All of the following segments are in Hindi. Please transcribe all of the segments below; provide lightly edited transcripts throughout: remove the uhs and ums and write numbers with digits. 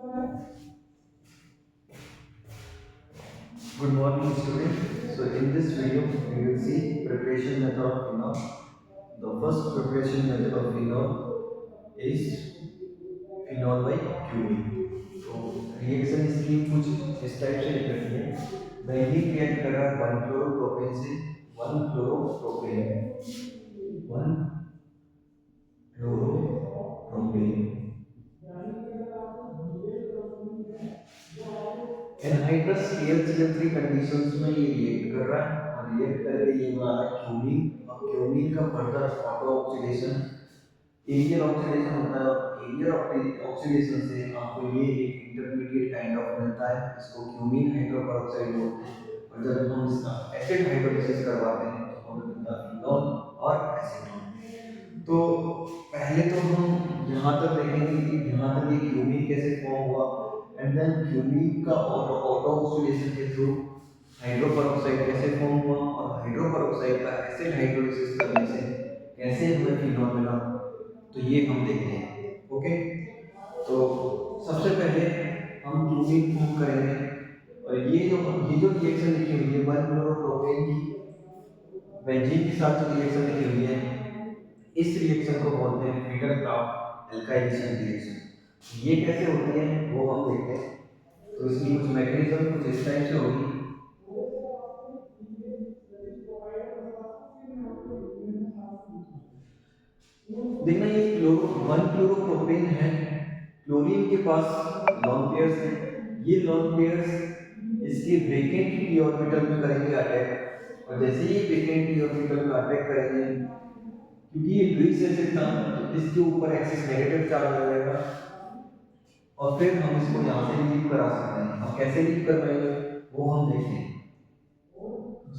Good morning, students. So in this video, we will see preparation method of phenol. The first preparation method of phenol is phenol by cubing. तो रिएक्शन स्कीम कुछ इस टाइप से लिख रखी है। बेंजीन रिएक्ट कर रहा है 1 क्लोरोप्रोपेन से 1 chloropropane 1 chloropropane anhydrous ClCl3 conditions में ये रिएक्ट कर रहा है और रिएक्ट करके ये बना रहा है क्यूमीन और क्यूमीन का further auto oxidation aerial oxidation होता है और एरियल ऑक्सीडेशन से आपको ये एक इंटरमीडिएट काइंड ऑफ मिलता है इसको क्यूमीन हाइड्रोपेरोक्साइड बोलते हैं और जब हम इसका एसिड हाइड्रोलिसिस करवाते हैं तो हमें मिलता है फिनॉल और एसीटोन। तो पहले तो हम यहाँ तक देखेंगे कि यहाँ तक ये क्यूमीन कैसे फॉर्म हुआ एंड देन क्यूमीन का ऑटो ऑक्सीडेशन के थ्रू हाइड्रोपेरोक्साइड कैसे फॉर्म हुआ और हाइड्रोपेरोक्साइड का एसिड हाइड्रोलिसिस करने से कैसे हमें फिनॉल मिला, तो ये हम देखते हैं। ओके, तो सबसे पहले हम क्यूमीन फॉर्म करेंगे और ये जो रिएक्शन लिखी हुई है 1 क्लोरोप्रोपेन की बेंजीन के साथ जो रिएक्शन लिखी हुई है इस रिएक्शन को बोलते हैं फिटर-क्राफ्ट एल्काइलेशन रिएक्शन। ये कैसे होती है वो हम देखते हैं। तो इसकी कुछ मैकेनिज्म कुछ इस टाइप से होगी। देखना ये क्लोरो 1 क्लोरोप्रोपेन है, क्लोरीन के पास लोन पेयर्स हैं। ये लोन पेयर्स इसके वेकेंट पी ऑर्बिटल में करेंगे अटैक और जैसे ही वेकेंट पी ऑर्बिटल में अटैक करेंगे क्योंकि ये लुईस एसिड था तो इसके ऊपर एक्सिस नेगेटिव चार्ज हो जाएगा और फिर हम इसको यहाँ से लीव करा सकते हैं। हम कैसे लीव कर पाएंगे वो हम देखते हैं।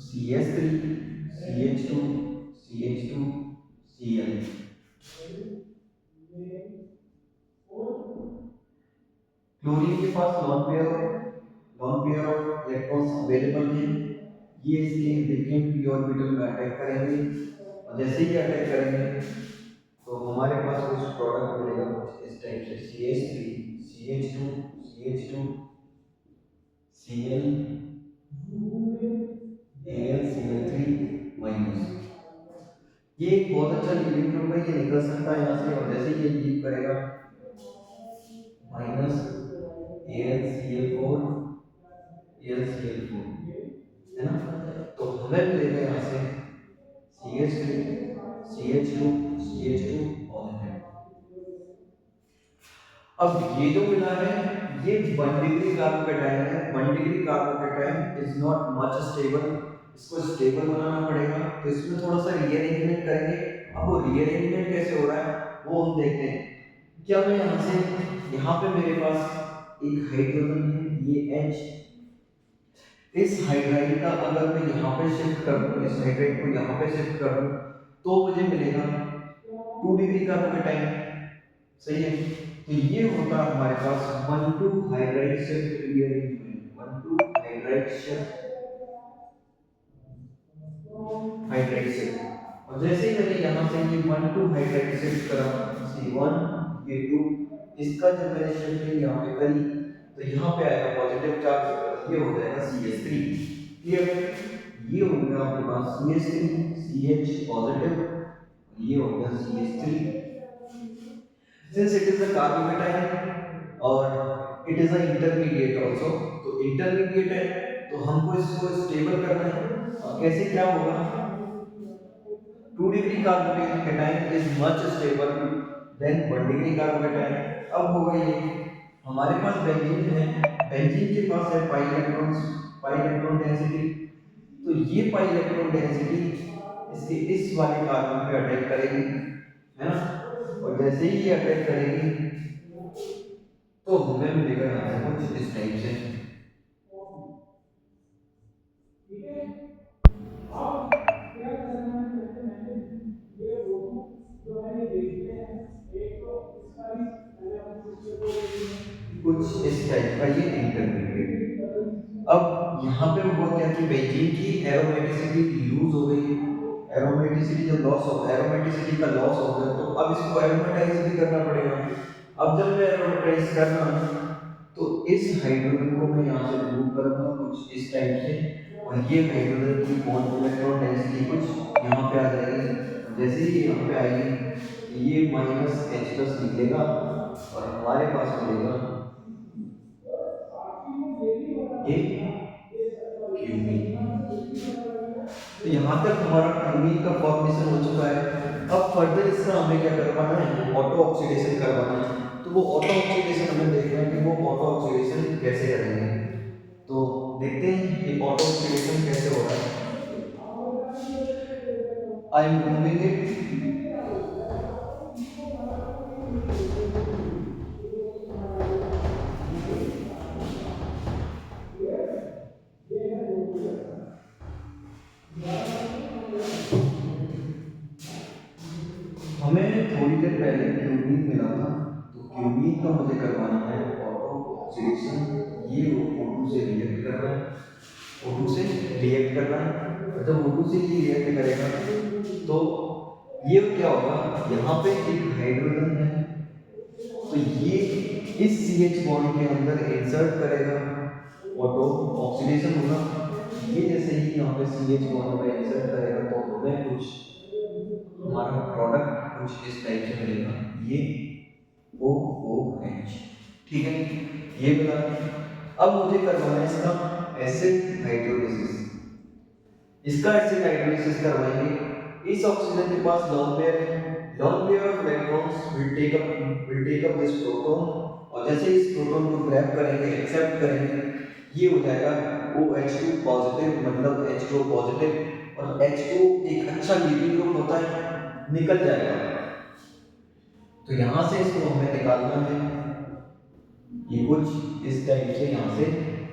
CH3 CH2 CH2 Cl chlorine के पास lone pair of electrons available हैं। ये इसके वेकेंट पी ऑर्बिटल में अटैक करेंगे और जैसे ही अटैक करेंगे तो हमारे पास कुछ प्रोडक्ट मिलेगा कुछ इस टाइप से CH3 CH2 CH2 Cl AlCl3 minus. ये एक बहुत अच्छा लीविंग ग्रुप है, ये निकल सकता है यहाँ से और जैसे ये लीव करेगा माइनस AlCl4 AlCl4 है ना, तो हमें मिलेगा यहाँ से CH3 CH2 CH2 पॉजिटिव। अब ये जो मिला है ये 1 डिग्री कार्बोकैटायन है। 1 degree carbocation is not much stable, इसको स्टेबल बनाना पड़ेगा तो इसमें थोड़ा सा रीअरेंजमेंट करेंगे। अब वो रीअरेंजमेंट कैसे हो रहा है वो हम देखते हैं। क्या मैं यहाँ से यहाँ पे मेरे पास एक हाइड्रोजन है ये H, इस हाइड्राइड का अगर मैं यहाँ पे शिफ्ट कर दूं इस हाइड्राइड को यहाँ पे शिफ्ट कर दूं तो मुझे मिलेगा 2 डिग्री कार्बोकैटायन। सही है, तो ये होता है हमारे पास 1 two hydride shift rearrangement 1 two hydride shift hydride shift. और जैसे ही मैंने यहाँ से ये 1 टू हाइड्राइड शिफ्ट करा C1 ये 2 इसका जब मैंने शिफ्टिंग यहाँ पे करी तो यहाँ पे आएगा पॉजिटिव चार्ज, ये हो जाएगा CH3। क्लियर, ये हो गया आपके पास CH3 CH पॉजिटिव, ये हो गया CH3। Since it is a carbonation और it is a intermediate also, तो intermediate है तो हमको इसको स्टेबल करना है और कैसे क्या होगा 2 degree carbocation is much stable then 1 degree carbocation. अब होगा ये हमारे पास बेंजीन है, बेंजीन के पास है पाई इलेक्ट्रॉन डेंसिटी, तो ये पाई इलेक्ट्रॉन डेंसिटी इसके इस वाले कार्बन पे अटैक करेगी है ना, और जैसे ही ये अटैक करेगी तो हमें मिलेगा यहाँ से कुछ इस टाइप से। कुछ इस टाइप का ये इंटरमीडिएट। अब यहाँ पे हुआ क्या कि बेंजीन की एरोमेटिसिटी लूज हो गई। एरोमेटिसिटी जब लॉस हो एरोमेटिसिटी का लॉस हो गया तो अब इसको एरोमेटाइज भी करना पड़ेगा। अब जब मैं एरोमेटाइज कर रहा हूँ इस हाइड्रोजन को मैं यहाँ से रिमूव करूँगा कुछ इस टाइप से, और ये हाइड्रोजन की बॉन्ड इलेक्ट्रॉन डेंसिटी कुछ यहाँ पे आ जाएगी। जैसे ही यहाँ पे आएगी ये माइनस एच प्लस निकलेगा और हमारे पास मिलेगा ये क्यूमीन। तो यहाँ तक हमारा क्यूमीन का फॉर्मेशन हो चुका है। अब फर्दर इसका हमें क्या करवाना है, ऑटो ऑक्सीडेशन करवाना है। तो वो ऑटो ऑक्सीडेशन हमें देखना है कि वो ऑटो ऑक्सीडेशन कैसे करेंगे। तो देखते हैं ये ऑटो ऑक्सीडेशन कैसे हो रहा है। I am removing it. हमें थोड़ी देर पहले क्यूमीन मिला था, तो क्यूमीन का मुझे करवाना है ऑटो ऑक्सीडेशन। ये O2 से रिएक्ट कर रहा है, O2 से रिएक्ट कर रहा है, और जब O2 से ये रिएक्ट करेगा तो ये क्या होगा, यहाँ पे एक हाइड्रोजन है तो ये इस CH बॉन्ड के अंदर इंसर्ट करेगा, ऑटो ऑक्सीडेशन होगा। ये जैसे ही यहाँ पे CH बॉन्ड में इंसर्ट करेगा तो हमें कुछ हमारा प्रोडक्ट कुछ इस टाइप से मिलेगा, ये OOH। ठीक है, ये मिला। अब मुझे करवाना है इसका एसिड हाइड्रोलिसिस। इसका एसिड हाइड्रोलिसिस करवाएंगे। इस ऑक्सीजन के पास लोन पेयर है, lone pair of electrons will take up this proton, और जैसे इस प्रोटॉन को ग्रैब करेंगे, एक्सेप्ट करेंगे, ये हो जाएगा OH2 पॉजिटिव, मतलब H2 पॉजिटिव, और H2 एक अच्छा लीविंग ग्रुप होता है, निकल जाएगा। तो यहाँ से इसको हमें निकालना है, ये कुछ इस टाइप से यहाँ से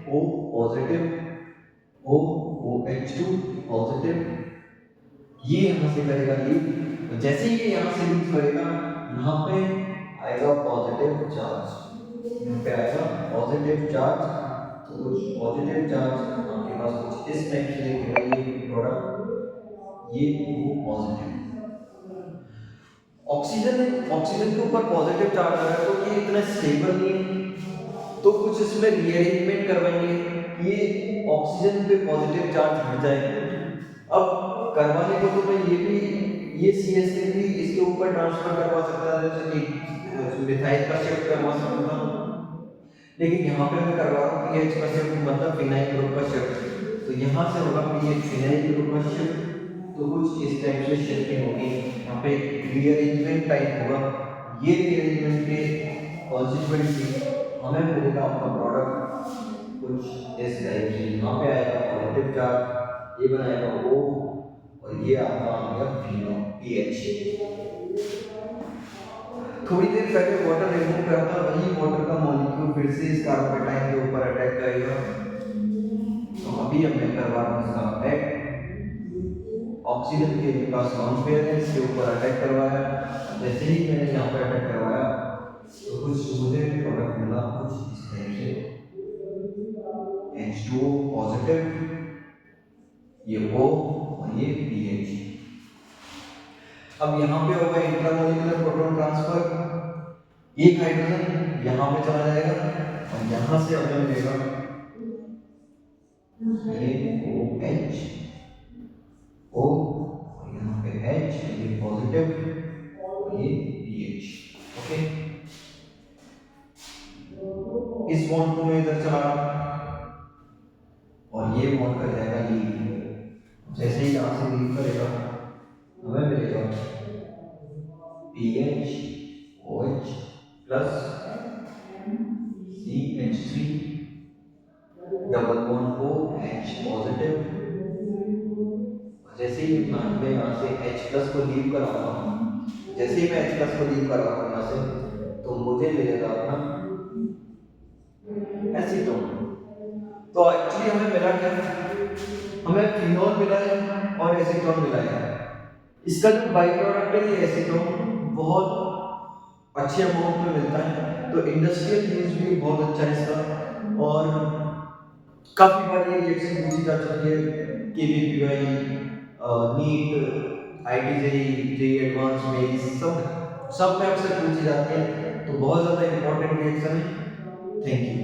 O पॉजिटिव, OH2 पॉजिटिव, ये यहाँ से करेगा लीव। जैसे ही ये यहाँ से लीव करेगा, यहाँ पे आएगा पॉजिटिव चार्ज, यहाँ पे आएगा पॉजिटिव चार्ज। तो कुछ पॉजिटिव चार्ज आपके पास कुछ इस टाइप से दिखेगा, ये प्रोडक्ट, ये O पॉजिटिव। ऑक्सीजन के ऊपर पॉजिटिव चार्ज आ रहा है तो ये इतना स्टेबल नहीं है, तो कुछ इसमें रीअरेंजमेंट करवाएंगे, ये ऑक्सीजन पे पॉजिटिव चार्ज हट जाए। अब करवाने को तो मैं ये CH3 भी इसके ऊपर ट्रांसफर करवा सकता था, जैसे कि मिथाइल का शिफ्ट करवा सकता था, लेकिन यहाँ पे मैं करवा रहा हूँ पीएच का शिफ्ट, मतलब फिनाइल ग्रुप का शिफ्ट। तो यहाँ से होगा पीएच फिनाइल ग्रुप का शिफ्ट, तो कुछ इस टाइप से शिफ्टिंग होगी, यहाँ पे रीअरेंजमेंट टाइप होगा। ये रीअरेंजमेंट के कॉन्सिक्वेंटली हमें मिलेगा आपका प्रोडक्ट कुछ इस टाइप से, यहाँ पे आएगा पॉजिटिव चार्ज, ये बनाएगा O, और ये आपका आ गया फिनो पीएच। थोड़ी देर पहले वाटर रिमूव करा था, वही वाटर का मॉलिक्यूल फिर से इस कार्बोकेटाइन के ऊपर अटैक करेगा। तो अभी मैं करवा रहा हूँ इसका अटैक। ऑक्सीजन के पास लॉन्ग पेयर है, इसके ऊपर अटैक करवाया। जैसे ही मैंने यहाँ पर अटैक करवाया तो कुछ मुझे प्रोडक्ट मिला कुछ इस टाइप से, H2O पॉजिटिव, ये O और ये pH। अब यहाँ पे होगा इंट्रामोलिकुलर प्रोटॉन ट्रांसफर, एक हाइड्रोजन यहाँ पे चला जाएगा और यहाँ से हमें मिलेगा ये OH, O और यहाँ पे H, ये पॉजिटिव और ये pH। ओके, इस बॉन्ड को मैं इधर चला और ये बॉन्ड कर जाएगा लीव। जैसे ही यहाँ से लीव करेगा हमें मिलेगा PH OH plus CH3 double bond OH positive. जैसे ही मैं यहाँ से H प्लस को लीव कराऊंगा, जैसे ही मैं H प्लस को लीव कराऊंगा यहाँ से, तो मुझे मिलेगा अपना एसीटोन। तो एक्चुअली हमें मिला क्या, हमें फिनोल मिला है और एसीटोन मिला है। इसका जो बाई प्रोडक्ट है ये एसीटोन बहुत अच्छे अमाउंट में मिलता है, तो इंडस्ट्रियल यूज भी बहुत अच्छा है इसका। और काफी बार ये रिएक्शन पूछी जा चुकी है, KVPY, NEET, IIT JEE advance में सब में अक्सर पूछी जाती है, तो बहुत ज्यादा इंपॉर्टेंट रिएक्शन है। Thank you.